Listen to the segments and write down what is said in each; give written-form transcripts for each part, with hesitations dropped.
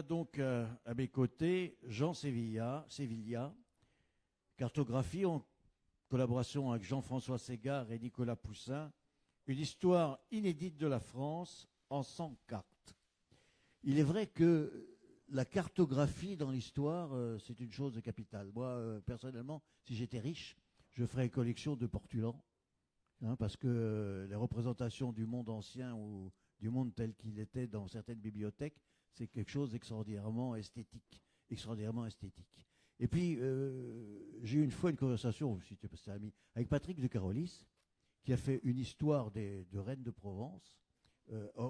Voilà donc à mes côtés Jean Sévilla, cartographie en collaboration avec Jean-François Ségard et Nicolas Poussin, une histoire inédite de la France en 100 cartes. Il est vrai que la cartographie dans l'histoire, c'est une chose capitale. Moi, personnellement, si j'étais riche, je ferais une collection de portulans, hein, parce que les représentations du monde ancien ou du monde tel qu'il était dans certaines bibliothèques, c'est quelque chose d'extraordinairement esthétique, Et puis, j'ai eu une fois une conversation, si tu es ami, avec Patrick de Carolis, qui a fait une histoire de Reine de Provence.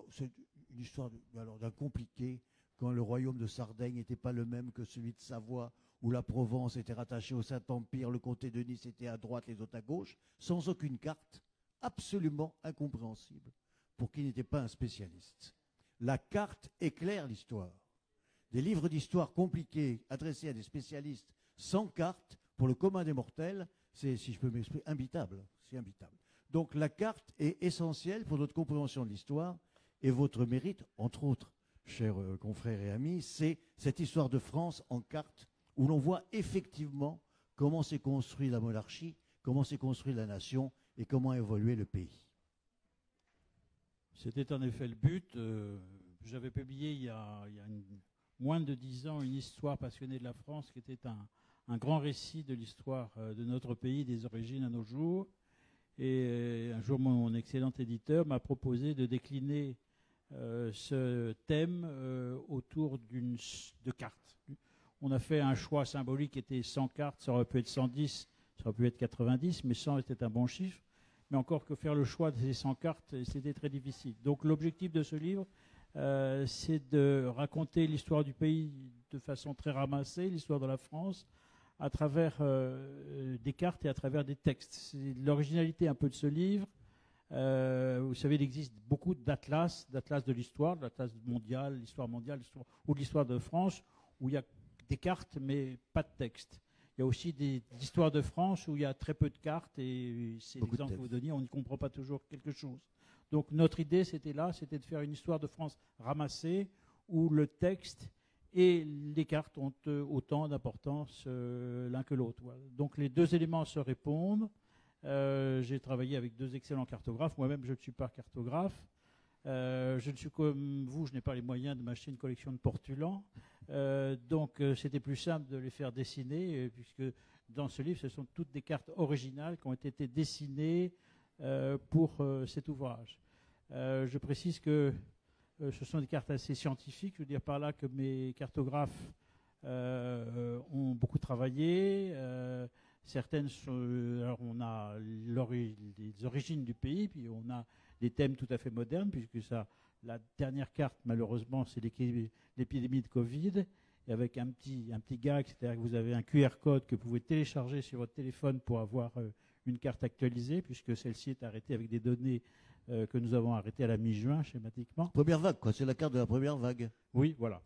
C'est une histoire d'un compliqué, quand le royaume de Sardaigne n'était pas le même que celui de Savoie, où la Provence était rattachée au Saint-Empire, le comté de Nice était à droite, les autres à gauche, sans aucune carte, absolument incompréhensible, pour qui n'était pas un spécialiste. La carte éclaire l'histoire. Des livres d'histoire compliqués, adressés à des spécialistes, sans carte, pour le commun des mortels, c'est, si je peux m'exprimer, imbitable. C'est imbitable. Donc la carte est essentielle pour notre compréhension de l'histoire, et votre mérite, entre autres, chers confrères et amis, c'est cette histoire de France en carte, où l'on voit effectivement comment s'est construite la monarchie, comment s'est construite la nation, et comment a évolué le pays. C'était en effet le but. J'avais publié il y a moins de 10 ans une histoire passionnée de la France, qui était un grand récit de l'histoire de notre pays, des origines à nos jours. Et un jour, mon excellent éditeur m'a proposé de décliner ce thème autour de cartes. On a fait un choix symbolique qui était 100 cartes, ça aurait pu être 110, ça aurait pu être 90, mais 100 était un bon chiffre. Mais encore que faire le choix de ces 100 cartes, c'était très difficile. Donc l'objectif de ce livre, c'est de raconter l'histoire du pays de façon très ramassée, l'histoire de la France, à travers des cartes et à travers des textes. C'est l'originalité un peu de ce livre. Vous savez, il existe beaucoup d'atlas de l'histoire, de l'atlas mondial, l'histoire mondiale, ou de l'histoire de France, où il y a des cartes mais pas de texte. Il y a aussi des histoires de France où il y a très peu de cartes, et c'est l'exemple que vous donniez, on n'y comprend pas toujours quelque chose. Donc notre idée, c'était de faire une histoire de France ramassée, où le texte et les cartes ont autant d'importance l'un que l'autre. Voilà. Donc les deux éléments se répondent. J'ai travaillé avec deux excellents cartographes. Moi-même, je ne suis pas cartographe. Je ne suis comme vous, je n'ai pas les moyens de m'acheter une collection de portulans. Donc c'était plus simple de les faire dessiner, puisque dans ce livre, ce sont toutes des cartes originales qui ont été dessinées pour cet ouvrage. Je précise que ce sont des cartes assez scientifiques. Je veux dire par là que mes cartographes ont beaucoup travaillé. Certaines sont, alors on a les origines du pays, puis on a des thèmes tout à fait modernes, puisque la dernière carte, malheureusement, c'est l'épidémie de Covid, et avec un petit gag, c'est-à-dire que vous avez un QR code que vous pouvez télécharger sur votre téléphone pour avoir une carte actualisée, puisque celle-ci est arrêtée avec des données que nous avons arrêtées à la mi-juin, schématiquement. Première vague, quoi. C'est la carte de la première vague. Oui, voilà.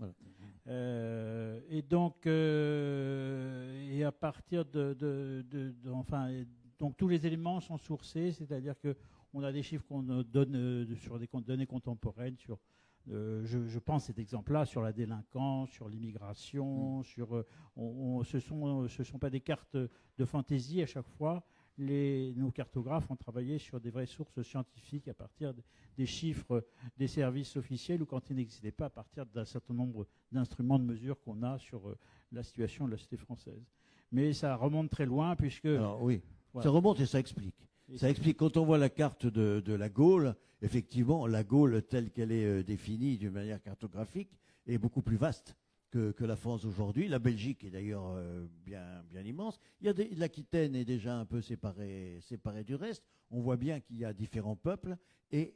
Et donc, et à partir donc tous les éléments sont sourcés, c'est-à-dire que on a des chiffres qu'on donne sur des données contemporaines, sur, je pense cet exemple-là, sur la délinquance, sur l'immigration, sur, ce sont pas des cartes de fantaisie à chaque fois. Nos cartographes ont travaillé sur des vraies sources scientifiques à partir des chiffres des services officiels, ou quand ils n'existaient pas, à partir d'un certain nombre d'instruments de mesure qu'on a sur la situation de la société française. Mais ça remonte très loin, puisque... Alors oui, voilà. Ça remonte et ça explique. Ça explique, quand on voit la carte de la Gaule, effectivement, la Gaule telle qu'elle est définie d'une manière cartographique est beaucoup plus vaste que la France aujourd'hui. La Belgique est d'ailleurs bien immense. L'Aquitaine est déjà un peu séparée du reste. On voit bien qu'il y a différents peuples, et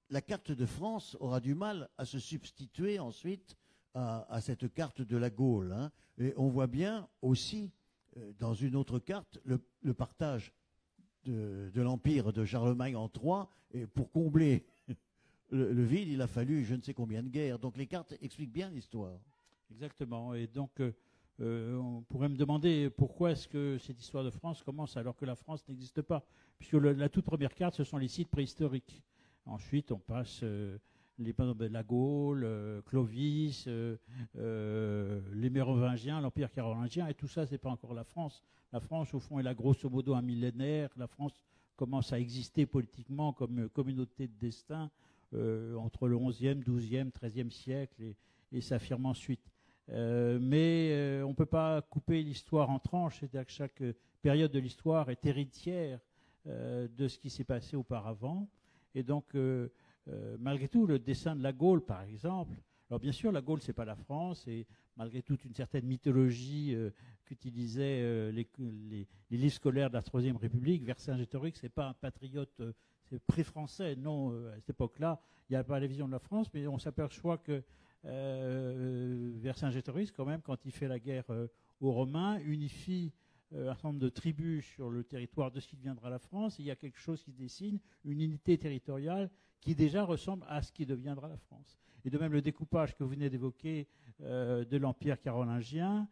la carte de France aura du mal à se substituer ensuite à cette carte de la Gaule, hein. Et on voit bien aussi dans une autre carte le partage de l'empire de Charlemagne en trois, et pour combler le vide, il a fallu je ne sais combien de guerres. Donc les cartes expliquent bien l'histoire. Exactement. Et donc, on pourrait me demander pourquoi est-ce que cette histoire de France commence alors que la France n'existe pas, puisque la toute première carte, ce sont les sites préhistoriques. Ensuite, on passe la Gaule, Clovis, les Mérovingiens, l'Empire carolingien, et tout ça, c'est pas encore la France. La France, au fond, elle a grosso modo un millénaire. La France commence à exister politiquement comme communauté de destin entre le XIe, XIIe, XIIIe siècle et s'affirme ensuite. Mais on ne peut pas couper l'histoire en tranches, c'est-à-dire que chaque période de l'histoire est héritière de ce qui s'est passé auparavant. Et donc, malgré tout, le dessin de la Gaule, par exemple, alors bien sûr, la Gaule, ce n'est pas la France, et malgré toute une certaine mythologie qu'utilisaient les livres scolaires de la Troisième République, Vercingétorix, ce n'est pas un patriote, c'est pré-français, non, à cette époque-là, il n'y a pas la vision de la France, mais on s'aperçoit que Vercingétorix, quand même, quand il fait la guerre aux Romains, unifie un certain nombre de tribus sur le territoire de ce qui deviendra la France. Et il y a quelque chose qui se dessine, une unité territoriale qui déjà ressemble à ce qui deviendra la France. Et de même, le découpage que vous venez d'évoquer de l'Empire carolingien,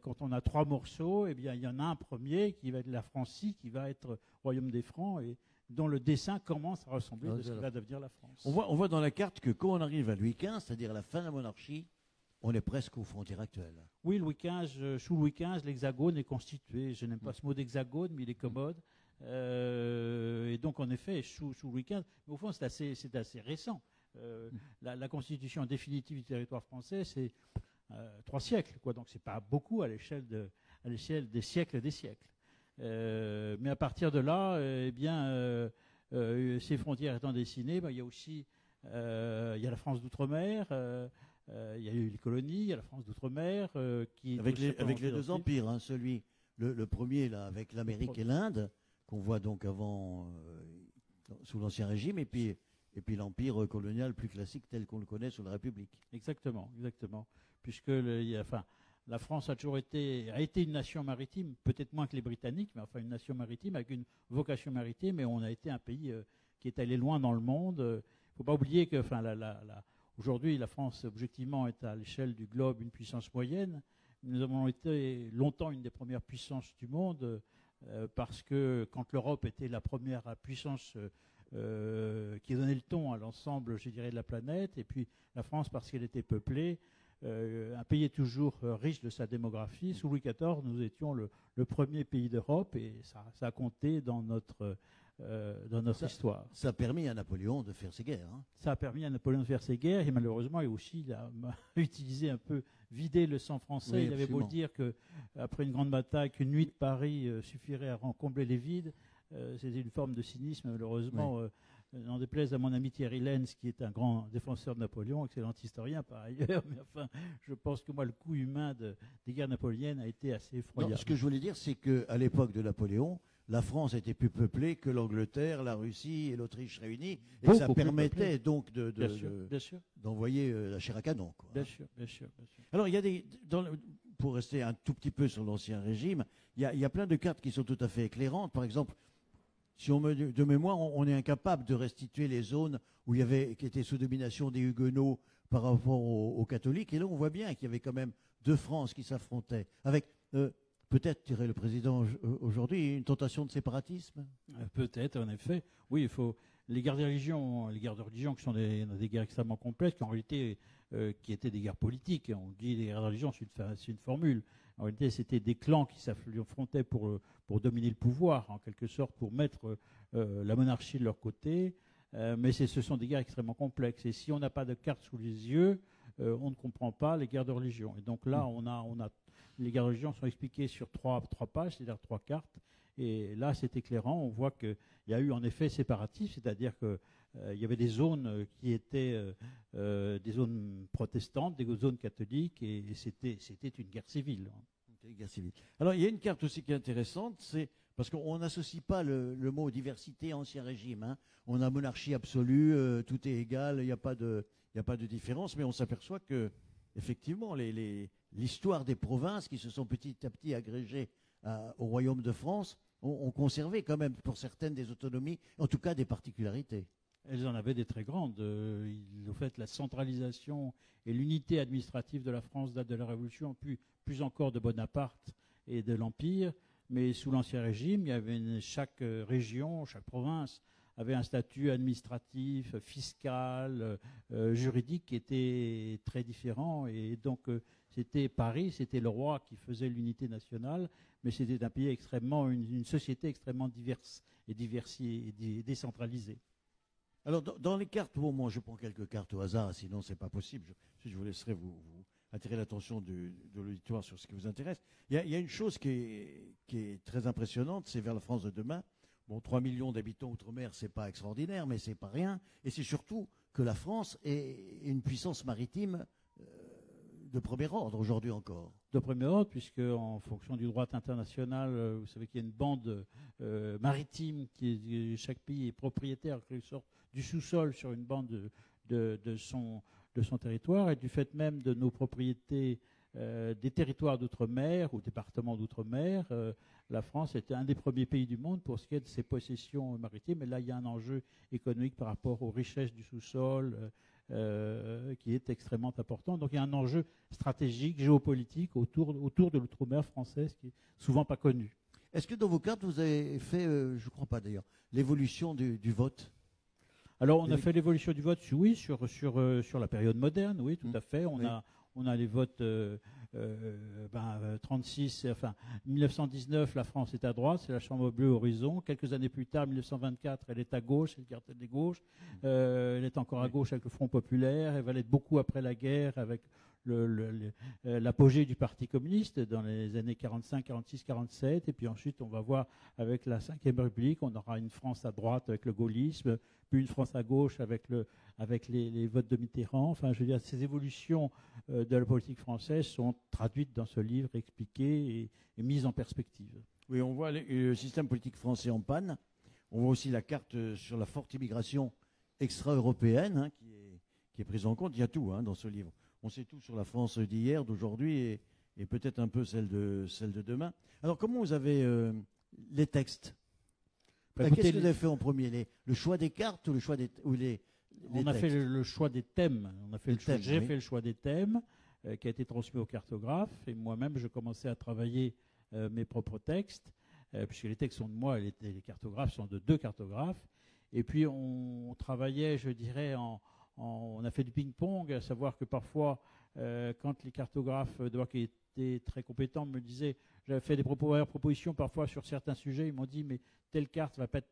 quand on a 3 morceaux, eh bien, il y en a un premier qui va être la Francie, qui va être Royaume des Francs, et dont le dessin commence à ressembler à ce qui va devenir la France. On voit dans la carte que quand on arrive à Louis XV, c'est-à-dire à la fin de la monarchie, on est presque aux frontières actuelles. Oui, sous Louis XV, l'hexagone est constitué. Je n'aime pas ce mot d'hexagone, mais il est commode. Et donc, en effet, sous Louis XV, mais au fond, c'est assez récent. La constitution définitive du territoire français, c'est 3 siècles, quoi. Donc, c'est pas beaucoup à l'échelle des siècles et des siècles. Mais à partir de là, ces frontières étant dessinées, il y a aussi il y a la France d'outre-mer, il y a eu les colonies, il y a la France d'outre-mer qui avec les 2 empires, hein, le premier là avec l'Amérique et l'Inde qu'on voit donc avant sous l'Ancien Régime, et puis l'empire colonial plus classique tel qu'on le connaît sous la République. Exactement. Puisque la France a toujours été une nation maritime, peut-être moins que les Britanniques, mais enfin une nation maritime avec une vocation maritime, et on a été un pays qui est allé loin dans le monde. Il ne faut pas oublier que aujourd'hui, la France, objectivement, est à l'échelle du globe une puissance moyenne. Nous avons été longtemps une des premières puissances du monde, parce que quand l'Europe était la première puissance qui donnait le ton à l'ensemble, je dirais, de la planète, et puis la France parce qu'elle était peuplée, un pays est toujours riche de sa démographie. Sous Louis XIV, nous étions le premier pays d'Europe, et ça a compté dans notre histoire. Ça a permis à Napoléon de faire ses guerres. Hein. Ça a permis à Napoléon de faire ses guerres, et malheureusement, il a utilisé un peu, vidé le sang français. Oui, il avait beau dire qu'après une grande bataille, qu'une nuit de Paris suffirait à combler les vides. C'était une forme de cynisme, malheureusement. Oui. N'en déplaise à mon ami Thierry Lenz, qui est un grand défenseur de Napoléon, excellent historien par ailleurs, mais enfin, je pense que moi, le coût humain des guerres napoléoniennes a été assez effroyable. Non, ce que je voulais dire, c'est qu'à l'époque de Napoléon, la France était plus peuplée que l'Angleterre, la Russie et l'Autriche réunies, et que ça permettait donc d'envoyer la chair à canon. Quoi. Bien sûr. Alors, il y a pour rester un tout petit peu sur l'Ancien Régime, il y a plein de cartes qui sont tout à fait éclairantes. Par exemple, si on me de mémoire, on est incapable de restituer les zones qui étaient sous domination des Huguenots par rapport aux catholiques. Et là, on voit bien qu'il y avait quand même 2 France qui s'affrontaient, avec peut-être, dirait le président aujourd'hui, une tentation de séparatisme. Peut-être, en effet. Oui, il faut les guerres de religion qui sont des guerres extrêmement complexes, qui en réalité qui étaient des guerres politiques. On dit les guerres de religion, c'est une formule. En réalité, c'était des clans qui s'affrontaient pour dominer le pouvoir, en quelque sorte, pour mettre la monarchie de leur côté. Mais ce sont des guerres extrêmement complexes. Et si on n'a pas de carte sous les yeux, on ne comprend pas les guerres de religion. Et donc là, les guerres de religion sont expliquées sur 3 pages, c'est-à-dire 3 cartes. Et là, c'est éclairant. On voit qu'il y a eu en effet séparatisme, c'est-à-dire qu'il y avait des zones qui étaient des zones protestantes, des zones catholiques, et c'était une guerre civile. Alors, il y a une carte aussi qui est intéressante, c'est parce qu'on n'associe pas le mot diversité à Ancien Régime. Hein. On a monarchie absolue, tout est égal, il n'y a pas de différence, mais on s'aperçoit que, effectivement, l'histoire des provinces qui se sont petit à petit agrégées au Royaume de France ont conservé quand même, pour certaines, des autonomies, en tout cas des particularités. Elles en avaient des très grandes. Au fait, la centralisation et l'unité administrative de la France date de la Révolution, plus encore de Bonaparte et de l'Empire. Mais sous l'Ancien Régime, il y avait chaque région, chaque province avait un statut administratif, fiscal, juridique qui était très différent. Et donc, c'était Paris, c'était le roi qui faisait l'unité nationale, mais c'était un pays extrêmement, une société extrêmement diverse et décentralisée. Alors, dans les cartes, bon, moi je prends quelques cartes au hasard, sinon c'est pas possible. Je vous laisserai vous attirer l'attention de l'auditoire sur ce qui vous intéresse. Il y a une chose qui est très impressionnante, c'est vers la France de demain. Bon, 3 millions d'habitants outre-mer, c'est pas extraordinaire, mais c'est pas rien. Et c'est surtout que la France est une puissance maritime de premier ordre aujourd'hui encore. De premier ordre, puisque en fonction du droit international, vous savez qu'il y a une bande maritime chaque pays est propriétaire, en quelque sorte, du sous-sol sur une bande de son territoire, et du fait même de nos propriétés des territoires d'outre-mer ou départements d'outre-mer, la France était un des premiers pays du monde pour ce qui est de ses possessions maritimes. Et là, il y a un enjeu économique par rapport aux richesses du sous-sol qui est extrêmement important. Donc il y a un enjeu stratégique, géopolitique autour de l'outre-mer française qui est souvent pas connu. Est-ce que dans vos cartes, vous avez fait, je ne crois pas d'ailleurs, l'évolution du vote? Alors on a fait l'évolution du vote, oui, sur la période moderne, oui, tout à fait. On a les votes 36, enfin 1919, la France est à droite, c'est la Chambre bleue horizon. Quelques années plus tard, 1924, elle est à gauche, c'est le cartel des gauches. Elle est encore à gauche avec le Front populaire. Elle va l'être beaucoup après la guerre avec l'apogée du Parti communiste dans les années 45, 46, 47. Et puis ensuite, on va voir avec la Ve République, on aura une France à droite avec le gaullisme, puis une France à gauche avec les votes de Mitterrand. Enfin, je veux dire, ces évolutions de la politique française sont traduites dans ce livre, expliquées et mises en perspective. Oui, on voit le système politique français en panne. On voit aussi la carte sur la forte immigration extra-européenne qui est prise en compte. Il y a tout dans ce livre. On sait tout sur la France d'hier, d'aujourd'hui et peut-être un peu celle de demain. Alors, comment vous avez les textes? Qu'est-ce que vous avez fait en premier, le choix des cartes ou le choix on a fait le choix des thèmes. J'ai fait le choix des thèmes qui a été transmis au cartographe. Et moi-même, je commençais à travailler mes propres textes, puisque les textes sont de moi et les cartographes sont de 2 cartographes. Et puis, on travaillait, je dirais, on a fait du ping-pong, à savoir que parfois, quand les cartographes qui étaient très compétents me disaient, j'avais fait des propositions parfois sur certains sujets, ils m'ont dit, mais telle carte va pas être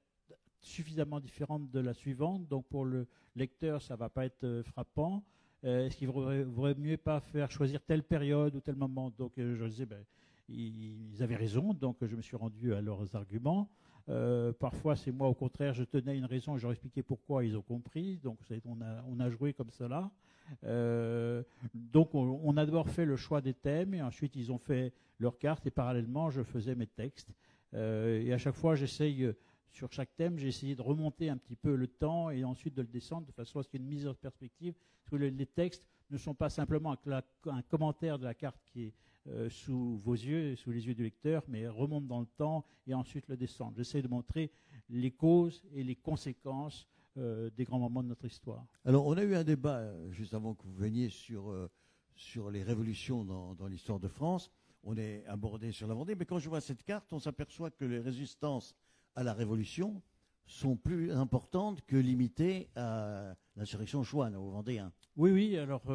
suffisamment différente de la suivante, donc pour le lecteur, ça va pas être frappant. Est-ce qu'il vaudrait mieux pas faire choisir telle période ou tel moment? Donc je disais, ils avaient raison, donc je me suis rendu à leurs arguments. Parfois, c'est moi, au contraire, je tenais une raison et je leur expliquais pourquoi ils ont compris. Donc, on a joué comme cela. Donc, on a d'abord fait le choix des thèmes et ensuite, ils ont fait leurs cartes et parallèlement, je faisais mes textes. Et à chaque fois, sur chaque thème, j'ai essayé de remonter un petit peu le temps et ensuite de le descendre de façon à ce qu'il y ait une mise en perspective. Parce que les textes ne sont pas simplement un commentaire de la carte qui est sous vos yeux, sous les yeux du lecteur, mais remonte dans le temps et ensuite le descendre. J'essaie de montrer les causes et les conséquences des grands moments de notre histoire. Alors, on a eu un débat juste avant que vous veniez sur les révolutions dans l'histoire de France. On est abordé sur la Vendée, mais quand je vois cette carte, on s'aperçoit que les résistances à la Révolution sont plus importantes que limitées à l'insurrection chouane, aux Vendéens. Oui, alors vous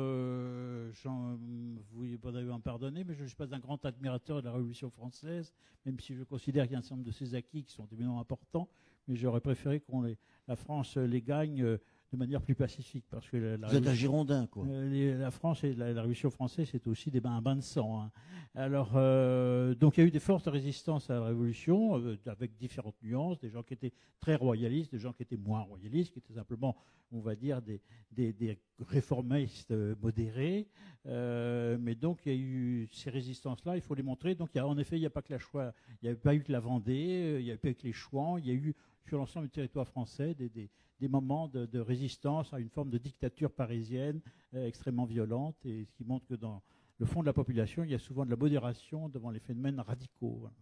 allez en pardonner, mais je ne suis pas un grand admirateur de la Révolution française, même si je considère qu'il y a un certain nombre de ses acquis qui sont évidemment importants, mais j'aurais préféré la France les gagne de manière plus pacifique. Parce que vous êtes un Girondin, quoi. La France et la Révolution française, c'est aussi un bain de sang. Hein. Alors, donc il y a eu des fortes résistances à la Révolution, avec différentes nuances, des gens qui étaient très royalistes, des gens qui étaient moins royalistes, qui étaient simplement, on va dire, des réformistes modérés. Mais donc, il y a eu ces résistances-là, il faut les montrer. Donc, en effet, il n'y a pas que il n'y avait pas eu que la Vendée, il n'y avait pas eu que les Chouans, il y a eu sur l'ensemble du territoire français des moments de résistance à une forme de dictature parisienne extrêmement violente, et ce qui montre que dans le fond de la population, il y a souvent de la modération devant les phénomènes radicaux. Voilà.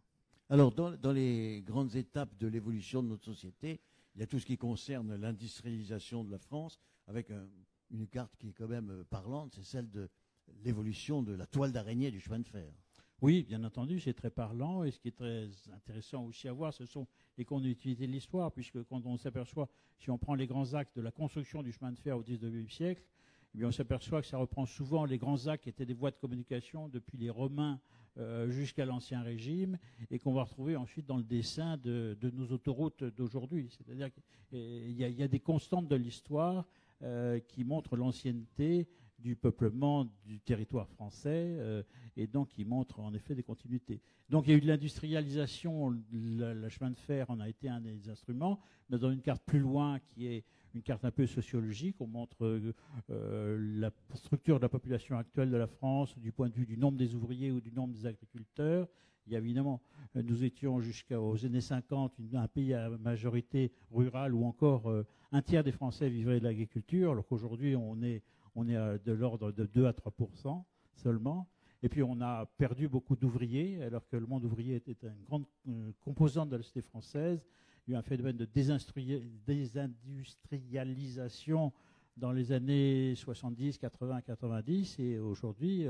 Alors, dans les grandes étapes de l'évolution de notre société, il y a tout ce qui concerne l'industrialisation de la France, avec une carte qui est quand même parlante, c'est celle de l'évolution de la toile d'araignée du chemin de fer. Oui, bien entendu, c'est très parlant. Et ce qui est très intéressant aussi à voir, ce sont les continuités de l'histoire, puisque quand on s'aperçoit, si on prend les grands axes de la construction du chemin de fer au XIXe siècle, eh bien, on s'aperçoit que ça reprend souvent les grands axes qui étaient des voies de communication depuis les Romains jusqu'à l'Ancien Régime, et qu'on va retrouver ensuite dans le dessin de nos autoroutes d'aujourd'hui. C'est-à-dire qu'il y a des constantes de l'histoire qui montrent l'ancienneté du peuplement du territoire français, et donc qui montrent en effet des continuités. Donc il y a eu de l'industrialisation, le chemin de fer en a été un des instruments, mais dans une carte plus loin qui est une carte un peu sociologique, on montre la structure de la population actuelle de la France du point de vue du nombre des ouvriers ou du nombre des agriculteurs. Il y a évidemment, nous étions jusqu'aux années 50 un pays à majorité rurale où encore un tiers des Français vivraient de l'agriculture, alors qu'aujourd'hui on est de l'ordre de 2 à 3% seulement. Et puis on a perdu beaucoup d'ouvriers, alors que le monde ouvrier était une grande composante de la société française. Il y a eu un phénomène de désindustrialisation dans les années 70, 80, 90. Et aujourd'hui,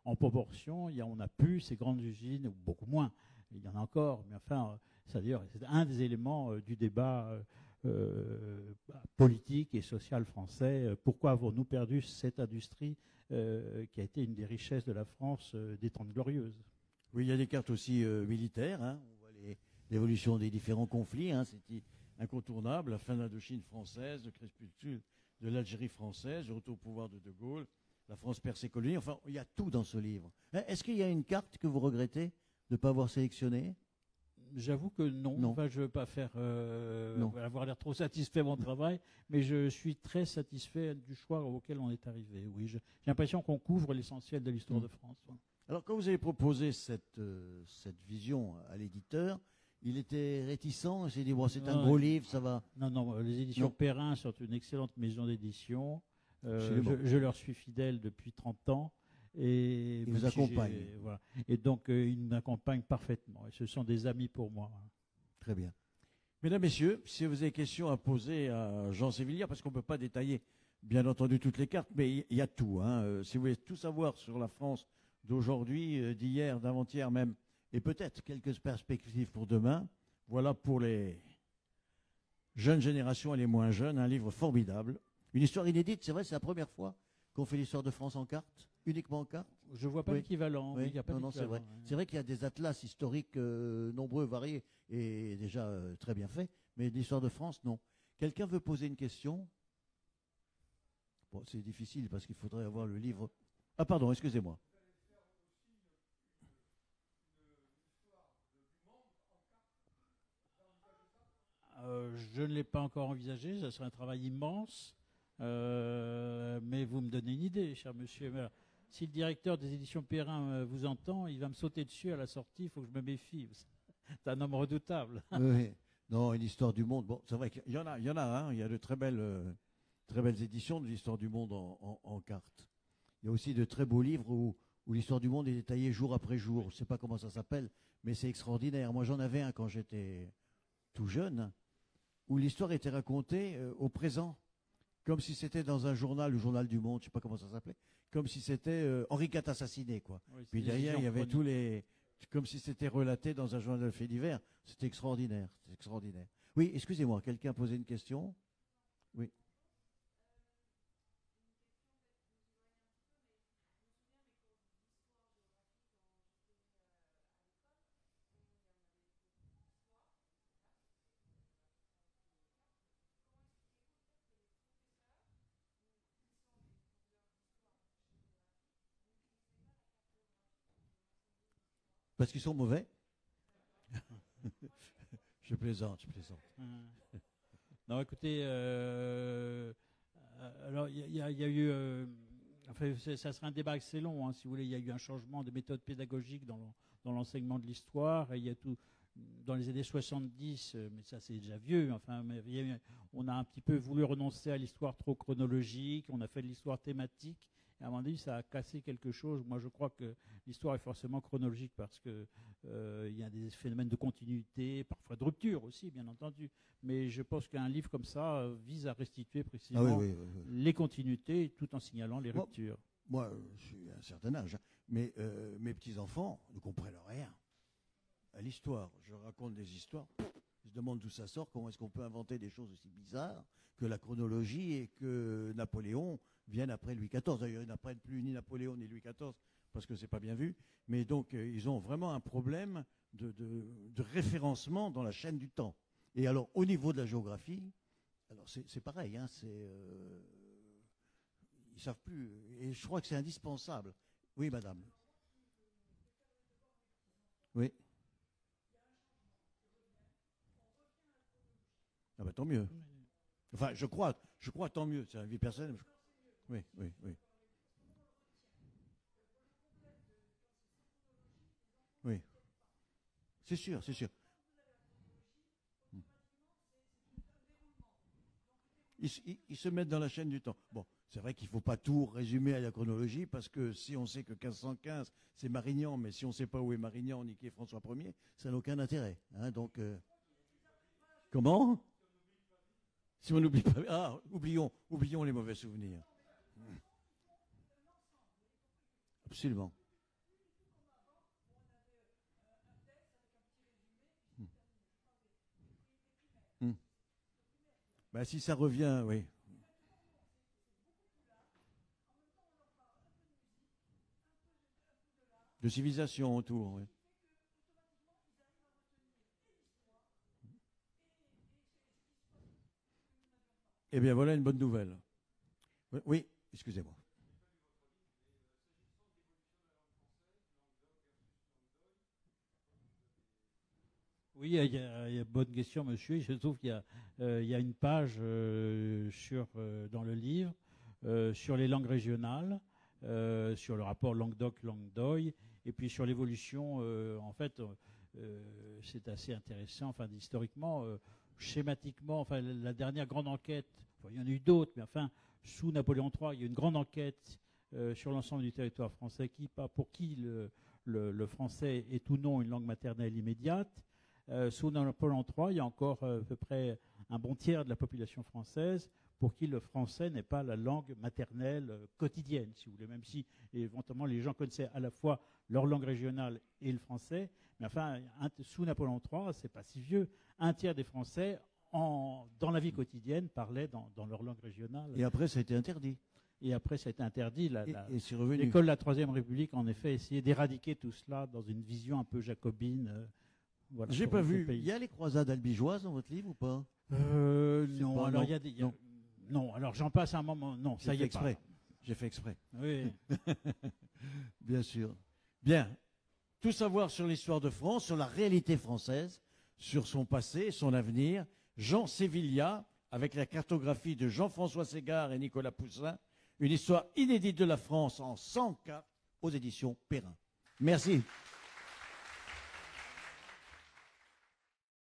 en proportion, on n'a plus ces grandes usines, ou beaucoup moins. Il y en a encore, mais enfin, c'est-à-dire c'est un des éléments du débat politique et social français. Pourquoi avons-nous perdu cette industrie qui a été une des richesses de la France des Trente Glorieuses? Oui, il y a des cartes aussi militaires. Hein. On voit l'évolution des différents conflits. Hein. C'était incontournable. La fin de l'Indochine française, le crépuscule de l'Algérie française, le retour au pouvoir de De Gaulle, la France perd ses colonies. Enfin, il y a tout dans ce livre. Est-ce qu'il y a une carte que vous regrettez de ne pas avoir sélectionnée? J'avoue que non. Enfin, je ne veux pas avoir l'air trop satisfait de mon travail, mais je suis très satisfait du choix auquel on est arrivé. Oui, j'ai l'impression qu'on couvre l'essentiel de l'histoire de France. Ouais. Alors, quand vous avez proposé cette vision à l'éditeur, il était réticent, il s'est dit, bon, c'est un gros livre, ça va. Non, les éditions Perrin sont une excellente maison d'édition. Je leur suis fidèle depuis 30 ans. Et ils vous accompagnent. Voilà. Et donc, ils m'accompagnent parfaitement. Et ce sont des amis pour moi. Très bien. Mesdames, Messieurs, si vous avez des questions à poser à Jean Sévillière, parce qu'on ne peut pas détailler, bien entendu, toutes les cartes, mais il y a tout. Hein. Si vous voulez tout savoir sur la France d'aujourd'hui, d'hier, d'avant-hier même, et peut-être quelques perspectives pour demain, voilà pour les jeunes générations et les moins jeunes, un livre formidable. Une histoire inédite, c'est vrai, c'est la première fois qu'on fait l'histoire de France en carte. Uniquement en carte? Je ne vois pas l'équivalent. Oui. Non, c'est vrai. C'est vrai qu'il y a des atlas historiques nombreux, variés et déjà très bien faits, mais l'histoire de France, non. Quelqu'un veut poser une question? Bon, c'est difficile parce qu'il faudrait avoir le livre. Ah, pardon, excusez-moi. Je ne l'ai pas encore envisagé. Ça serait un travail immense. Mais vous me donnez une idée, cher monsieur. Si le directeur des éditions Perrin vous entend, il va me sauter dessus à la sortie, il faut que je me méfie. C'est un homme redoutable. Oui. Non, une histoire du monde. Bon, c'est vrai qu'il y en a, hein. Il y a de très belles éditions de l'histoire du monde en carte. Il y a aussi de très beaux livres où l'histoire du monde est détaillée jour après jour. Je ne sais pas comment ça s'appelle, mais c'est extraordinaire. Moi, j'en avais un quand j'étais tout jeune, où l'histoire était racontée au présent. Comme si c'était dans un journal, le journal du Monde, je ne sais pas comment ça s'appelait, comme si c'était Henri IV assassiné, quoi. Oui, puis derrière, il y avait tous les... Comme si c'était relaté dans un journal de faits divers. C'était extraordinaire, Oui, excusez-moi, quelqu'un a posé une question? Oui. Parce qu'ils sont mauvais? Je plaisante. Non, écoutez, alors il y a eu, enfin, ça sera un débat assez long, hein, si vous voulez. Il y a eu un changement de méthode pédagogique dans l'enseignement de l'histoire. Et il y a tout dans les années 70, mais ça c'est déjà vieux. Enfin, on a un petit peu voulu renoncer à l'histoire trop chronologique. On a fait de l'histoire thématique. À mon avis, ça a cassé quelque chose. Moi, je crois que l'histoire est forcément chronologique parce que il y a des phénomènes de continuité, parfois de rupture aussi, bien entendu. Mais je pense qu'un livre comme ça vise à restituer précisément les continuités tout en signalant les ruptures. Moi, je suis à un certain âge. Mais mes petits-enfants ne comprennent rien à l'histoire. Je raconte des histoires, ils se demandent d'où ça sort, comment est-ce qu'on peut inventer des choses aussi bizarres que la chronologie et que Napoléon vienne après Louis XIV. D'ailleurs, ils n'apprennent plus ni Napoléon ni Louis XIV parce que c'est pas bien vu. Mais donc, ils ont vraiment un problème de référencement dans la chaîne du temps. Et alors, au niveau de la géographie, alors c'est pareil, hein, ils savent plus. Et je crois que c'est indispensable. Oui, madame. Oui. Ah ben tant mieux. Enfin, je crois tant mieux. C'est la vie personnelle. Oui, oui, oui. Oui. C'est sûr, c'est sûr. Ils se mettent dans la chaîne du temps. Bon, c'est vrai qu'il ne faut pas tout résumer à la chronologie, parce que si on sait que 1515, c'est Marignan, mais si on ne sait pas où est Marignan ni qui est François Ier, ça n'a aucun intérêt. Hein, donc, comment? Si on n'oublie pas. Ah, oublions les mauvais souvenirs. Absolument. Hmm. Ben, si ça revient, oui. De civilisation autour, oui. Eh bien, voilà une bonne nouvelle. Oui, oui, excusez-moi. Oui, il y a bonne question, monsieur. Je trouve il y a une page dans le livre sur les langues régionales, sur le rapport Languedoc-Languedoy, et puis sur l'évolution. C'est assez intéressant. Enfin, historiquement, schématiquement, enfin, la dernière grande enquête, enfin, il y en a eu d'autres, mais enfin, sous Napoléon III, il y a eu une grande enquête sur l'ensemble du territoire français, pour qui le français est ou non une langue maternelle immédiate. Sous Napoléon III, il y a encore à peu près un bon tiers de la population française pour qui le français n'est pas la langue maternelle quotidienne, si vous voulez, même si éventuellement les gens connaissaient à la fois leur langue régionale et le français. Mais enfin, sous Napoléon III, c'est pas si vieux, un tiers des Français, dans la vie quotidienne, parlaient dans leur langue régionale. Et après, ça a été interdit. Et après, ça a été interdit. Et c'est revenu. L'école de la Troisième République, en effet, essayait d'éradiquer tout cela dans une vision un peu jacobine. Voilà, j'ai pas vu. Il y a les croisades albigeoises dans votre livre ou pas? Non. Pas, alors non. il y a des. Non. Alors j'en passe un moment. Non, ça y est exprès. pas. J'ai fait exprès. Oui. Bien sûr. Bien. Tout savoir sur l'histoire de France, sur la réalité française, sur son passé, son avenir. Jean Sévillia, avec la cartographie de Jean-François Ségard et Nicolas Poussin, une histoire inédite de la France en 100 cartes aux éditions Perrin. Merci.